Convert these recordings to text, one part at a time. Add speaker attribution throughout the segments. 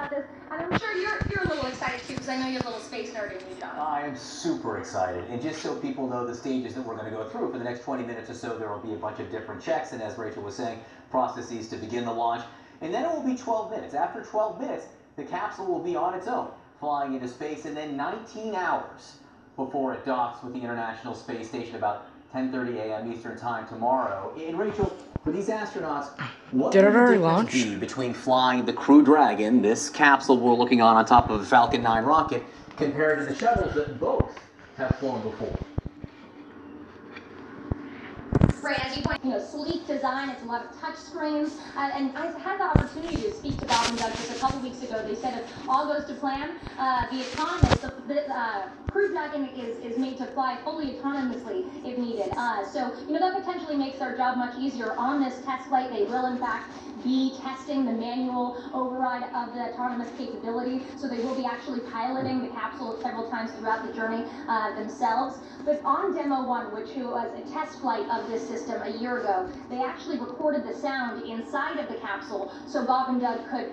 Speaker 1: about this, and I'm sure you're a little excited too, because I know you're a little space nerd in you, John.
Speaker 2: I am super excited, and just so people know the stages that we're going to go through, for the next 20 minutes or so, there will be a bunch of different checks, and as Rachel was saying, processes to begin the launch, and then it will be 12 minutes. After 12 minutes, the capsule will be on its own, flying into space, and then 19 hours before it docks with the International Space Station about 10:30 a.m. Eastern Time tomorrow. And Rachel, for these astronauts, what would the difference be between flying the Crew Dragon, this capsule we're looking on top of a Falcon 9 rocket, compared to the shuttles that both have flown before?
Speaker 1: Right, as you point, sleek design, it's a lot of touch screens, and I had the opportunity to speak to Bob and Doug just a couple weeks ago. They said if all goes to plan, the autonomous, the Crew Dragon is made to fly fully autonomously if needed. So, that potentially makes our job much easier. On this test flight, they will in fact be testing the manual override of the autonomous capability, so they will be actually piloting the capsule several times throughout the journey themselves. But on Demo 1, which was a test flight of this system a year ago, they actually recorded the sound inside of the capsule, so Bob and Doug could,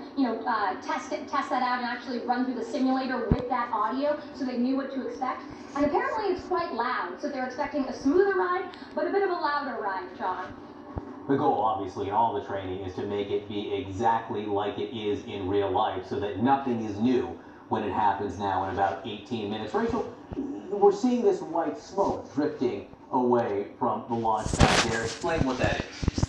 Speaker 1: test that out and actually run through the simulator with that audio, so they knew what to expect. And apparently it's quite loud, so they're expecting a smoother ride, but a bit of a louder ride, John.
Speaker 2: The goal, obviously, in all the training is to make it be exactly like it is in real life, so that nothing is new when it happens now in about 18 minutes. Rachel, we're seeing this white smoke drifting away from the launch pad there. Explain what that is.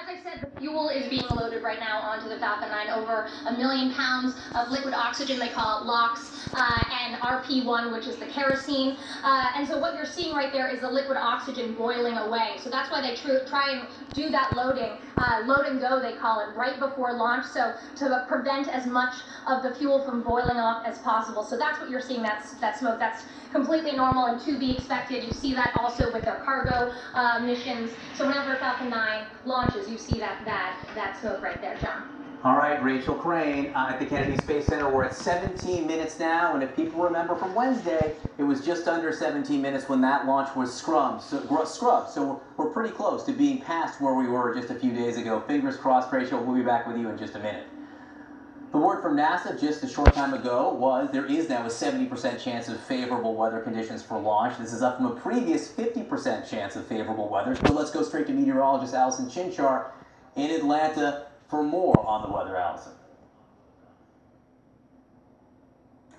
Speaker 1: As I said, the fuel is being loaded right now onto the Falcon 9. Over 1 million pounds of liquid oxygen, they call it LOX, and RP1, which is the kerosene. And so what you're seeing right there is the liquid oxygen boiling away. So that's why they try and do that loading, load and go, they call it, right before launch, so to prevent as much of the fuel from boiling off as possible. So that's what you're seeing, that smoke. That's completely normal and to be expected. You see that also with their cargo missions. So whenever Falcon 9 launches, you see that smoke right there, John.
Speaker 2: All right, Rachel Crane at the Kennedy Space Center. We're at 17 minutes now, and if people remember from Wednesday, it was just under 17 minutes when that launch was scrubbed. So we're pretty close to being past where we were just a few days ago. Fingers crossed, Rachel. We'll be back with you in just a minute. The word from NASA just a short time ago was there is now a 70% chance of favorable weather conditions for launch. This is up from a previous 50% chance of favorable weather. So let's go straight to meteorologist Allison Chinchar in Atlanta for more on the weather. Allison.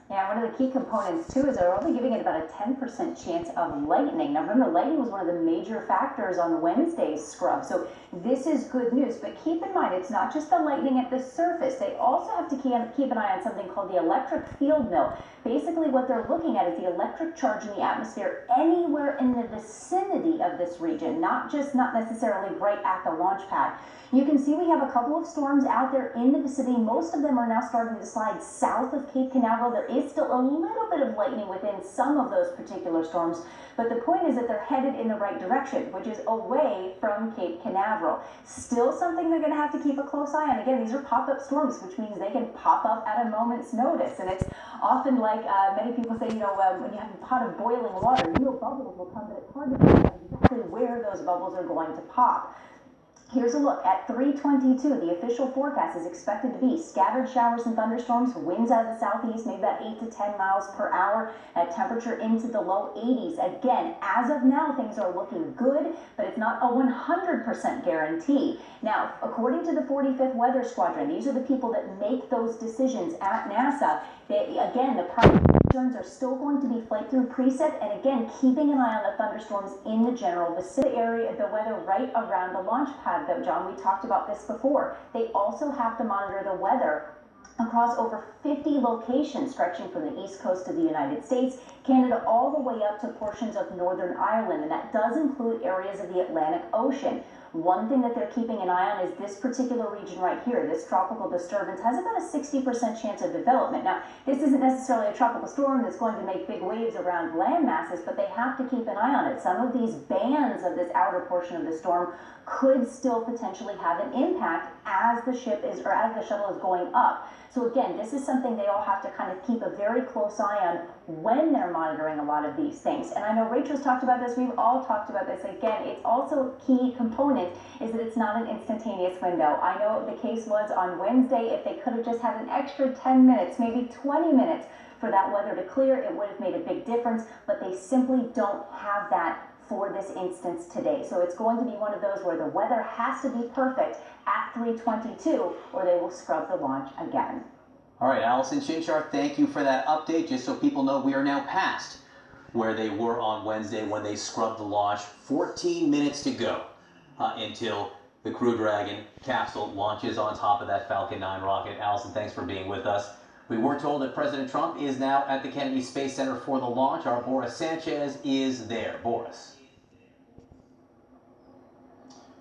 Speaker 3: Yeah, one of the key components too is they're only giving it about a 10% chance of lightning. Now remember, lightning was one of the major factors on Wednesday's scrub, so this is good news. But keep in mind, it's not just the lightning at the surface. They also have to keep an eye on something called the electric field mill. Basically what they're looking at is the electric charge in the atmosphere anywhere in the vicinity of this region, not necessarily right at the launch pad. You can see we have a couple of storms out there in the vicinity. Most of them are now starting to slide south of Cape Canaveral. There is still a little bit of lightning within some of those particular storms, but the point is that they're headed in the right direction, which is away from Cape Canaveral. Still something they're going to have to keep a close eye on. Again, these are pop-up storms, which means they can pop up at a moment's notice, and it's often like many people say, when you have a pot of boiling water, bubbles will come, but it's hard to figure out exactly where those bubbles are going to pop. Here's a look at 3:22. The official forecast is expected to be scattered showers and thunderstorms, winds out of the southeast, maybe about 8 to 10 miles per hour, at temperature into the low 80s. Again, as of now, things are looking good, but it's not a 100% guarantee. Now, according to the 45th Weather Squadron, these are the people that make those decisions at NASA. Again, the primary concerns are still going to be flight through preset, and again, keeping an eye on the thunderstorms in the general vicinity area, the weather right around the launch pad, though, John, we talked about this before. They also have to monitor the weather across over 50 locations stretching from the east coast of the United States, Canada, all the way up to portions of Northern Ireland, and that does include areas of the Atlantic Ocean. One thing that they're keeping an eye on is this particular region right here. This tropical disturbance has about a 60% chance of development. Now, this isn't necessarily a tropical storm that's going to make big waves around land masses, but they have to keep an eye on it. Some of these bands of this outer portion of the storm could still potentially have an impact as the shuttle is going up. So again, this is something they all have to kind of keep a very close eye on when they're monitoring a lot of these things. And I know Rachel's talked about this, we've all talked about this. Again, it's also a key component is that it's not an instantaneous window. I know the case was on Wednesday, if they could have just had an extra 10 minutes, maybe 20 minutes for that weather to clear, it would have made a big difference, but they simply don't have that for this instance today. So it's going to be one of those where the weather has to be perfect at 3:22 or they will scrub the launch again.
Speaker 2: All right, Allison Chinchar, thank you for that update. Just so people know, we are now past where they were on Wednesday when they scrubbed the launch. 14 minutes to go until the Crew Dragon capsule launches on top of that Falcon 9 rocket. Allison, thanks for being with us. We were told that President Trump is now at the Kennedy Space Center for the launch. Our Boris Sanchez is there. Boris.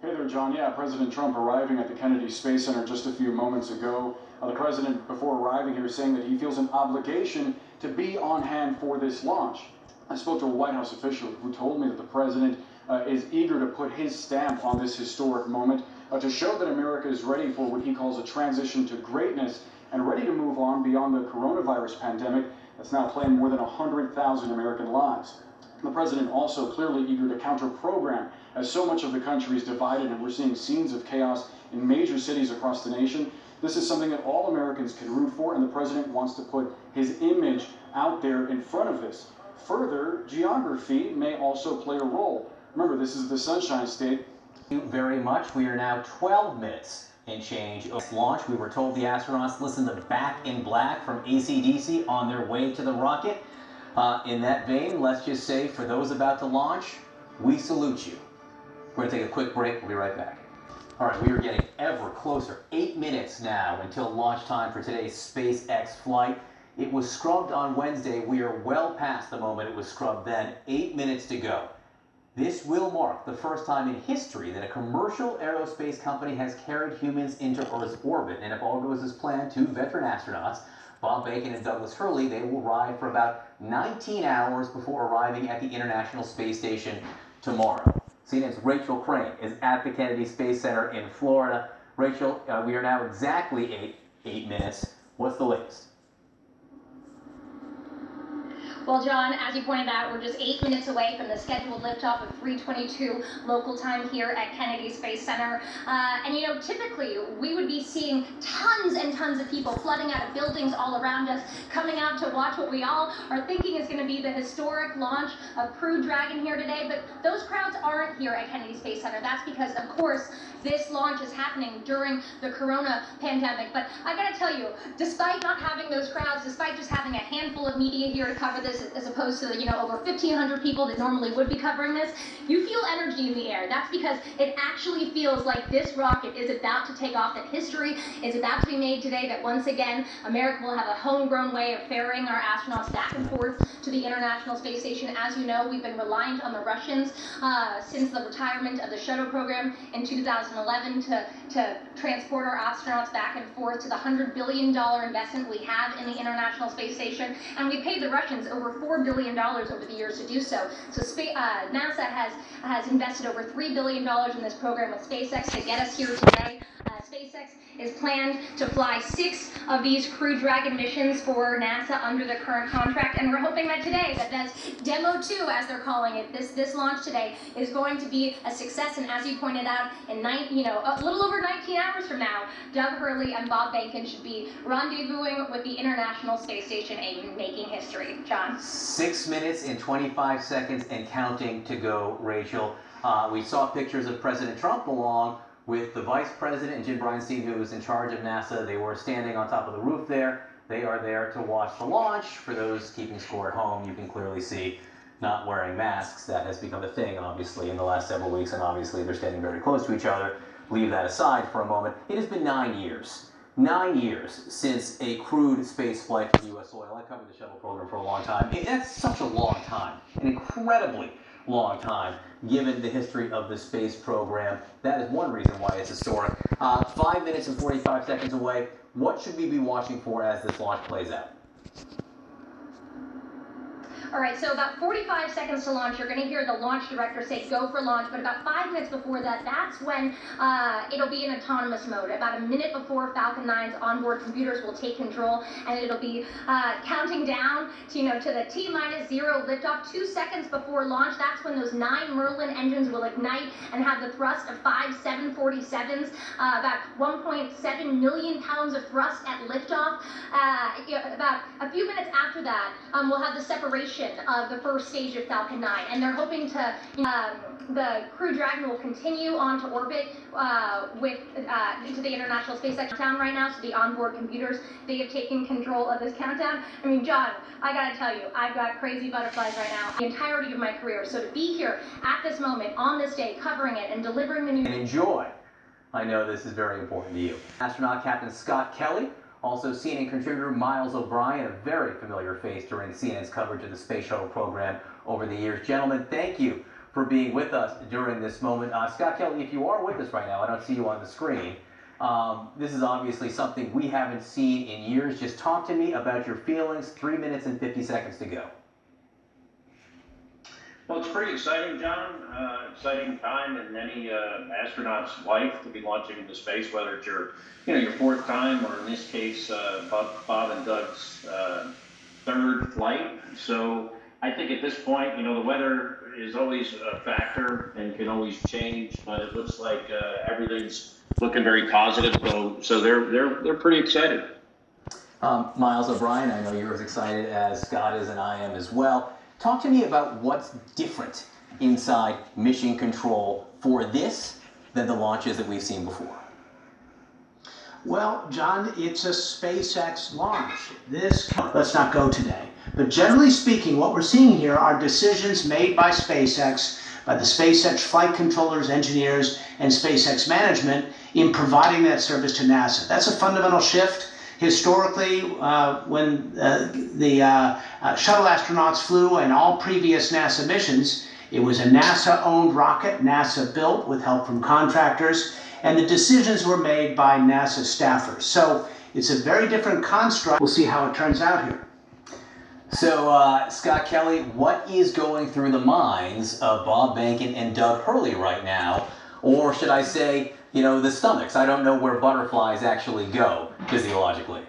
Speaker 4: Hey there, John. Yeah, President Trump arriving at the Kennedy Space Center just a few moments ago. The president, before arriving here, saying that he feels an obligation to be on hand for this launch. I spoke to a White House official who told me that the president is eager to put his stamp on this historic moment to show that America is ready for what he calls a transition to greatness and ready to move on beyond the coronavirus pandemic that's now claimed more than 100,000 American lives. The president also clearly eager to counter-program as so much of the country is divided and we're seeing scenes of chaos in major cities across the nation. This is something that all Americans can root for, and the president wants to put his image out there in front of this. Further, geography may also play a role. Remember, this is the Sunshine State.
Speaker 2: Thank you very much. We are now 12 minutes and change of launch. We were told the astronauts listen to Back in Black from AC/DC on their way to the rocket. In that vein, let's just say for those about to launch, we salute you. We're going to take a quick break. We'll be right back. All right, we are getting ever closer. 8 minutes now until launch time for today's SpaceX flight. It was scrubbed on Wednesday. We are well past the moment it was scrubbed then. 8 minutes to go. This will mark the first time in history that a commercial aerospace company has carried humans into Earth's orbit. And if all goes as planned, 2 veteran astronauts, Bob Bacon and Douglas Hurley, they will ride for about 19 hours before arriving at the International Space Station tomorrow. CNN's Rachel Crane is at the Kennedy Space Center in Florida. Rachel, we are now exactly eight minutes. What's the latest?
Speaker 1: Well, John, as you pointed out, we're just 8 minutes away from the scheduled liftoff of 3:22 local time here at Kennedy Space Center. And you know, typically we would be seeing tons and tons of people flooding out of buildings all around us, coming out to watch what we all are thinking is going to be the historic launch of Crew Dragon here today. But those crowds aren't here at Kennedy Space Center. That's because, of course, this launch is happening during the corona pandemic. But I gotta tell you, despite not having those crowds, despite just having a handful of media here to cover this, as opposed to, you know, over 1,500 people that normally would be covering this, you feel energy in the air. That's because it actually feels like this rocket is about to take off, that history is about to be made today, that once again, America will have a homegrown way of ferrying our astronauts back and forth to the International Space Station. As you know, we've been reliant on the Russians since the retirement of the shuttle program in 2011 to transport our astronauts back and forth to the $100 billion investment we have in the International Space Station. And we paid the Russians over $4 billion over the years to do so. So NASA has invested over $3 billion in this program with SpaceX to get us here today. SpaceX is planned to fly 6 of these Crew Dragon missions for NASA under the current contract, and we're hoping that today, that's Demo 2, as they're calling it, this launch today is going to be a success. And as you pointed out, in a little over 19 hours from now, Doug Hurley and Bob Bacon should be rendezvousing with the International Space Station and making history. John?
Speaker 2: 6 minutes and 25 seconds and counting to go, Rachel. We saw pictures of President Trump along with the Vice President and Jim Bridenstine, who was in charge of NASA. They were standing on top of the roof there. They are there to watch the launch. For those keeping score at home, you can clearly see not wearing masks. That has become a thing, obviously, in the last several weeks, and obviously they're standing very close to each other. Leave that aside for a moment. It has been 9 years. 9 years since a crewed space flight to U.S. soil. I covered the shuttle program for a long time. That's such a long time, an incredibly long time, given the history of the space program. That is one reason why it's historic. 5 minutes and 45 seconds away. What should we be watching for as this launch plays out?
Speaker 1: All right, so about 45 seconds to launch, you're going to hear the launch director say go for launch, but about 5 minutes before that, that's when it'll be in autonomous mode. About a minute before Falcon 9's onboard computers will take control, and it'll be counting down to, to the T-0 liftoff. 2 seconds before launch, that's when those 9 Merlin engines will ignite and have the thrust of 5 747s, about 1.7 million pounds of thrust at liftoff. About a few minutes after that, we'll have the separation of the first stage of Falcon 9, and they're hoping to, the Crew Dragon will continue onto orbit into the International Space Countdown right now, so the onboard computers, they have taken control of this countdown. I mean, John, I gotta tell you, I've got crazy butterflies right now, the entirety of my career, so to be here at this moment, on this day, covering it and delivering the news.
Speaker 2: And enjoy. I know this is very important to you. Astronaut Captain Scott Kelly, also CNN contributor Miles O'Brien, a very familiar face during CNN's coverage of the Space Shuttle program over the years. Gentlemen, thank you for being with us during this moment. Scott Kelly, if you are with us right now, I don't see you on the screen. This is obviously something we haven't seen in years. Just talk to me about your feelings. 3 minutes and 50 seconds to go.
Speaker 5: Well, it's pretty exciting, John. Exciting time in any astronaut's life to be launching into space, whether it's your fourth time, or in this case, Bob and Doug's third flight. So I think at this point, the weather is always a factor and can always change, but it looks like everything's looking very positive. So they're pretty excited.
Speaker 2: Miles O'Brien, I know you're as excited as Scott is, and I am as well. Talk to me about what's different inside Mission Control for this than the launches that we've seen before.
Speaker 6: Well, John, it's a SpaceX launch. Let's not go today. But generally speaking, what we're seeing here are decisions made by SpaceX, by the SpaceX flight controllers, engineers, and SpaceX management in providing that service to NASA. That's a fundamental shift. Historically, when the shuttle astronauts flew and all previous NASA missions, it was a NASA-owned rocket, NASA built with help from contractors, and the decisions were made by NASA staffers. So it's a very different construct. We'll see how it turns out here.
Speaker 2: So, Scott Kelly, what is going through the minds of Bob Behnken and Doug Hurley right now? Or should I say, the stomachs? I don't know where butterflies actually go physiologically.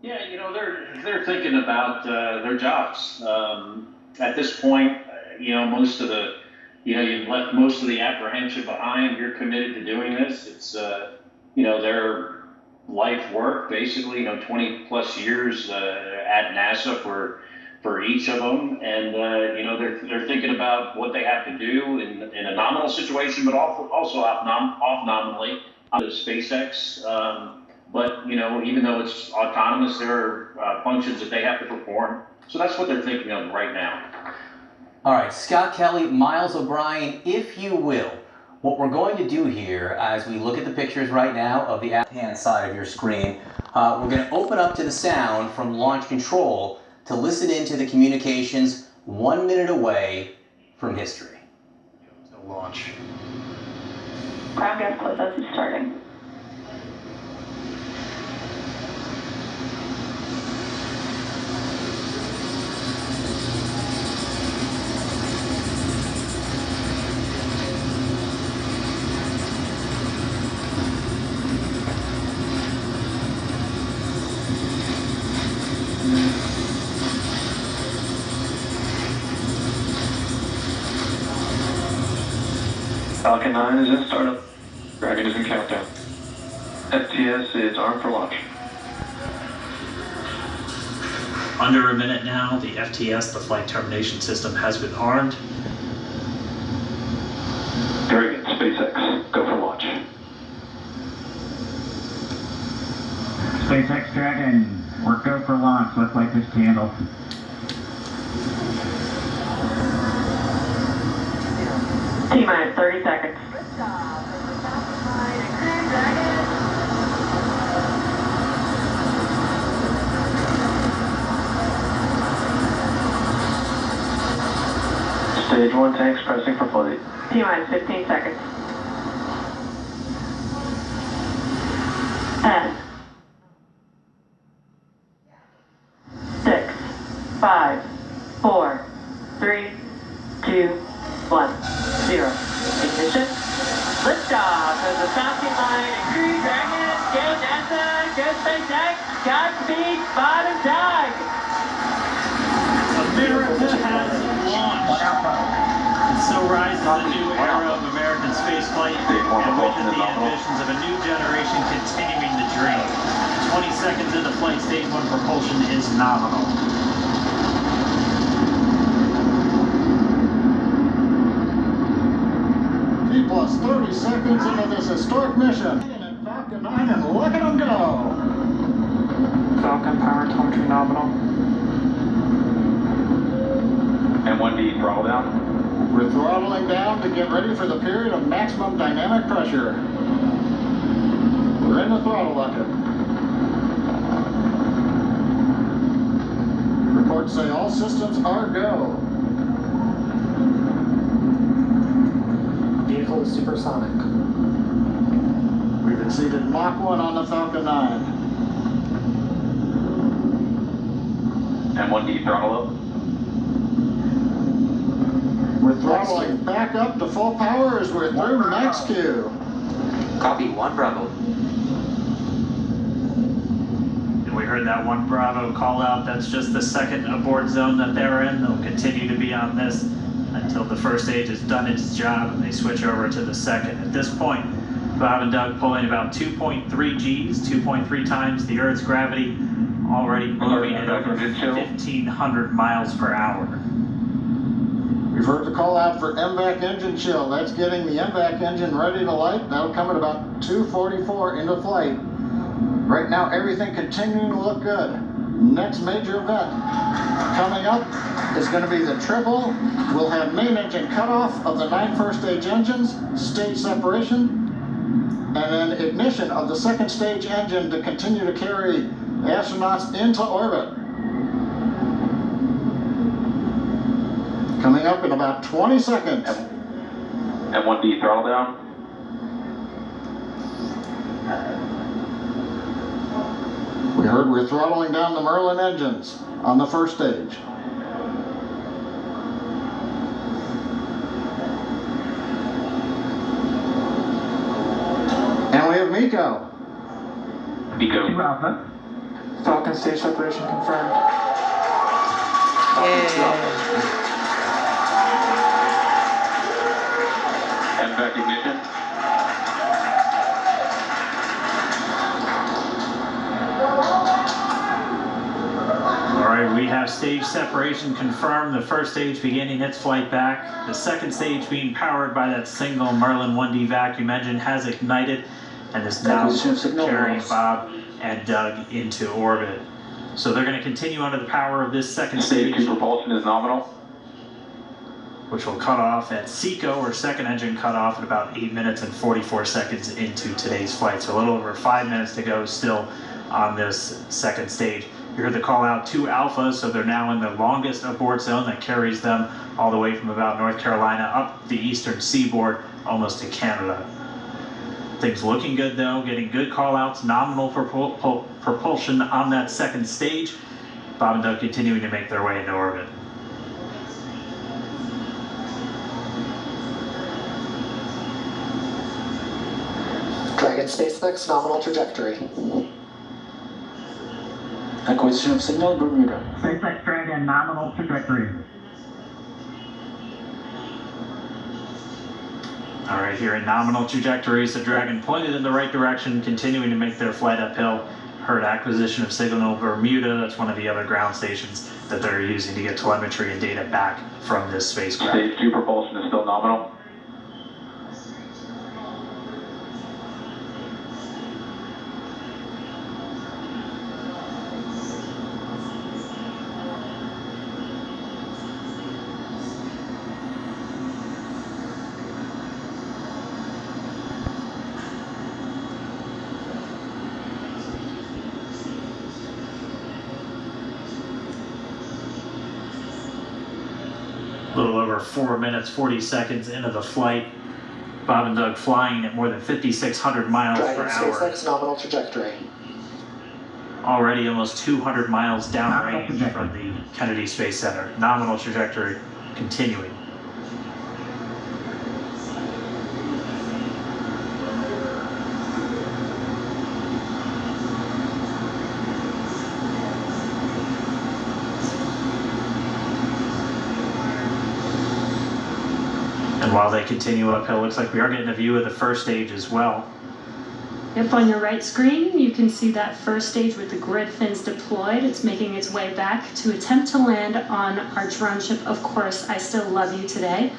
Speaker 5: Yeah, they're thinking about their jobs. At this point, most of the, you've left most of the apprehension behind. You're committed to doing this. It's, their life work, basically, 20 plus years at NASA for each of them, and they're thinking about what they have to do in a nominal situation, but also off nominally to SpaceX. But even though it's autonomous, there are functions that they have to perform. So that's what they're thinking of right now.
Speaker 2: All right, Scott Kelly, Miles O'Brien, if you will, what we're going to do here, as we look at the pictures right now of the left-hand side of your screen, we're going to open up to the sound from Launch Control to listen into the communications 1 minute away from history.
Speaker 6: Launch.
Speaker 7: Ground gas process is starting.
Speaker 8: Falcon 9 is in startup. Dragon is in countdown. FTS is armed for launch.
Speaker 9: Under a minute now, the FTS, the flight termination system, has been armed.
Speaker 8: Dragon, SpaceX, go for launch.
Speaker 10: SpaceX Dragon, we're go for launch. Let's light this candle.
Speaker 7: T-minus 30 seconds.
Speaker 8: Stage 1 tanks pressing for flight.
Speaker 7: T-minus 15 seconds. 10. 6. 5.
Speaker 11: Good SpaceX. Godspeed, Bob and Doug.
Speaker 9: America has launched. And so rises a new era of American spaceflight, and with it the ambitions of a new generation continuing the dream. 20 seconds into flight, stage 1 propulsion is nominal.
Speaker 12: T plus 30 seconds into this historic mission. And Falcon 9, and look at them go.
Speaker 11: Falcon power telemetry nominal.
Speaker 8: And 1D throttle down.
Speaker 12: We're throttling down to get ready for the period of maximum dynamic pressure. We're in the throttle bucket. Reports say all systems are go.
Speaker 11: Vehicle is supersonic.
Speaker 12: We've exceeded Mach 1 on the Falcon 9.
Speaker 8: And 1D throttle up.
Speaker 12: We're throttling back up to full power as we're through max Q.
Speaker 13: Copy 1 Bravo.
Speaker 9: And we heard that 1 Bravo call out. That's just the second abort zone that they're in. They'll continue to be on this until the first stage has done its job and they switch over to the second. At this point, Bob and Doug pulling about 2.3 Gs, 2.3 times the Earth's gravity, already moving at over 1,500 miles per hour.
Speaker 12: We've heard the call out for MVAC engine chill. That's getting the MVAC engine ready to light. That'll come at about 2:44 into flight. Right now, everything continuing to look good. Next major event coming up is going to be the triple. We'll have main engine cutoff of the 9 first stage engines, stage separation, and then ignition of the second stage engine to continue to carry astronauts into orbit. Coming up in about 20 seconds.
Speaker 8: And 1D throttle down.
Speaker 12: We heard we're throttling down the Merlin engines on the first stage. And we have Miko.
Speaker 8: Miko.
Speaker 10: Alpha.
Speaker 11: Falcon stage separation confirmed.
Speaker 8: MVAC ignition.
Speaker 9: All right, we have stage separation confirmed. The first stage beginning its flight back. The second stage being powered by that single Merlin 1D vacuum engine has ignited and is now carrying Bob and Doug into orbit. So they're going to continue under the power of this second stage.
Speaker 8: Stage 2 propulsion is nominal.
Speaker 9: Which will cut off at SECO, or second engine cutoff, at about 8 minutes and 44 seconds into today's flight. So a little over 5 minutes to go still on this second stage. You heard the call out to Alpha, so they're now in the longest abort zone that carries them all the way from about North Carolina up the eastern seaboard, almost to Canada. Things looking good though, getting good call outs, nominal propulsion on that second stage. Bob and Doug continuing to make their way into orbit.
Speaker 11: Dragon SpaceX nominal trajectory.
Speaker 13: Acquisition of signal, Bermuda.
Speaker 10: SpaceX Dragon nominal trajectory.
Speaker 9: All right, here in nominal trajectories, the Dragon pointed in the right direction, continuing to make their flight uphill. Heard acquisition of signal Bermuda. That's one of the other ground stations that they're using to get telemetry and data back from this spacecraft.
Speaker 8: Stage 2 propulsion is still nominal.
Speaker 9: A little over 4 minutes, 40 seconds into the flight. Bob and Doug flying at more than 5,600 miles per hour.
Speaker 11: SpaceX nominal trajectory.
Speaker 9: Already almost 200 miles downrange from the Kennedy Space Center. Nominal trajectory continuing. while they continue uphill. Looks like we are getting a view of the first stage as well.
Speaker 14: Yep, on your right screen, you can see that first stage with the grid fins deployed. It's making its way back to attempt to land on our drone ship, Of Course, I Still Love You Today.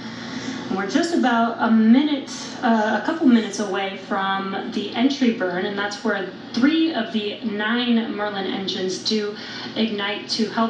Speaker 14: And we're just about a couple minutes away from the entry burn, and that's where 3 of the 9 Merlin engines do ignite to help